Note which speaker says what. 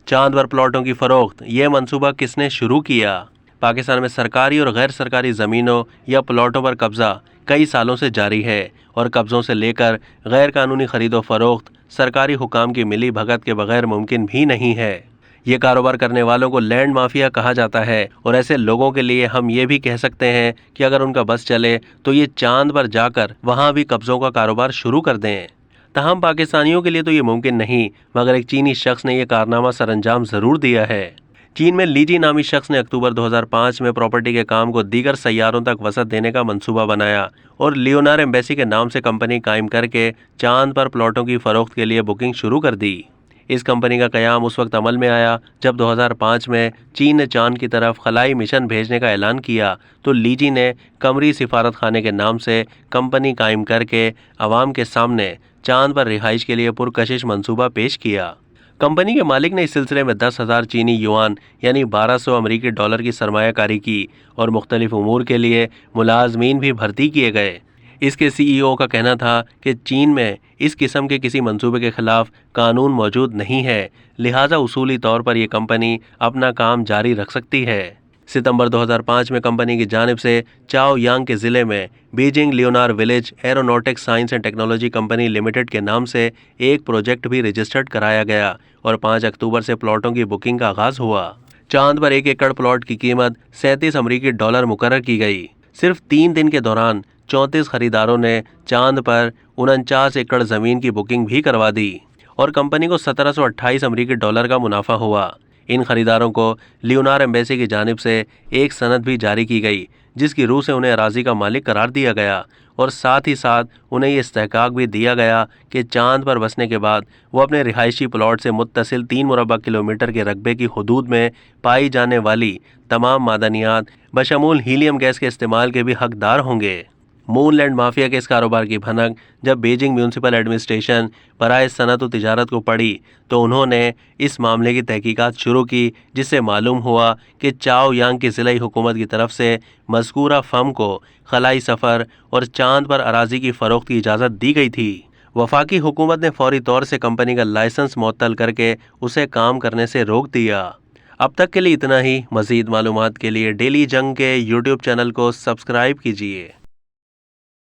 Speaker 1: चांद पर प्लॉटों की फरोख्त, ये मंसूबा किसने शुरू किया? पाकिस्तान में सरकारी और गैर सरकारी ज़मीनों या प्लॉटों पर कब्जा कई सालों से जारी है और कब्ज़ों से लेकर गैर कानूनी खरीदो फरोख्त सरकारी हुकाम की मिली भगत के बगैर मुमकिन भी नहीं है। ये कारोबार करने वालों को लैंड माफिया कहा जाता है और ऐसे लोगों के लिए हम ये भी कह सकते हैं कि अगर उनका बस चले तो ये चांद पर जाकर वहाँ भी कब्ज़ों का कारोबार शुरू कर दें। तहम पाकिस्तानियों के लिए तो ये मुमकिन नहीं, मगर एक चीनी शख्स ने यह कारनामा सरअंजाम ज़रूर दिया है। चीन में लीजी नामी शख्स ने अक्टूबर 2005 में प्रॉपर्टी के काम को दीगर सैयारों तक वसअत देने का मंसूबा बनाया और लियोनार एम्बेसी के नाम से कंपनी कायम करके चांद पर प्लॉटों की फरोख्त के लिए बुकिंग शुरू कर दी। इस कंपनी का क़याम उस वक्त अमल में आया जब 2005 में चीन ने चांद की तरफ खलाई मिशन भेजने का ऐलान किया तो लीजी ने कमरी सिफारत खाने के नाम से कंपनी कायम करके अवाम के सामने चांद पर रिहाइश के लिए पुरकशिश मंसूबा पेश किया। कंपनी के मालिक ने इस सिलसिले में 10,000 चीनी युआन यानी 1200 अमरीकी डॉलर की सरमायाकारी की और मुख्तलिफ उमूर के लिए मुलाजमीन भी भर्ती किए गए। इसके सीईओ का कहना था कि चीन में इस किस्म के किसी मंसूबे के खिलाफ कानून मौजूद नहीं है, लिहाजा उसूली तौर पर यह कंपनी अपना काम जारी रख सकती है। सितंबर 2005 में कंपनी की जानिब से चाओ यांग के ज़िले में बीजिंग लियोनार village aeronautics science and technology company limited के नाम से एक प्रोजेक्ट भी रजिस्टर्ड कराया गया और 5 अक्टूबर से प्लॉटों की बुकिंग का आगाज़ हुआ। चांद पर 1 एकड़ प्लॉट की कीमत 37 अमरीकी डॉलर मुकर्रर की गई। सिर्फ 3 दिन के दौरान 34 खरीदारों ने चांद पर 49 एकड़ ज़मीन की बुकिंग भी करवा दी और कंपनी को 1728 अमरीकी डॉलर का मुनाफा हुआ। इन खरीदारों को लियोनार एम्बेसी की जानिब से एक सनद भी जारी की गई जिसकी रूह से उन्हें अराजी का मालिक करार दिया गया और साथ ही साथ उन्हें ये इस्तेहकाक भी दिया गया कि चांद पर बसने के बाद वो अपने रिहायशी प्लॉट से मुत्तसिल 3 मुरबा किलोमीटर के रकबे की हदूद में पाई जाने वाली तमाम मादनियात बशमूल हीलियम गैस के इस्तेमाल के भी हकदार होंगे। मूनलैंड माफिया के इस कारोबार की भनक जब बीजिंग म्यूनसिपल एडमिनिस्ट्रेशन बराए सनत व तिजारत को पड़ी तो उन्होंने इस मामले की तहकीकात शुरू की, जिससे मालूम हुआ कि चाओ यांग की ज़िलाई हुकूमत की तरफ से मज़कूरा फर्म को खलाई सफ़र और चांद पर अराजी की फ़रोख्त की इजाज़त दी गई थी। वफाकी हुकूमत ने फौरी तौर से कंपनी का लाइसेंस मुअत्तल करके उसे काम करने से रोक दिया। अब तक के लिए इतना ही। मज़ीद मालूमात के लिए डेली जंग के यूट्यूब चैनल को सब्सक्राइब कीजिए।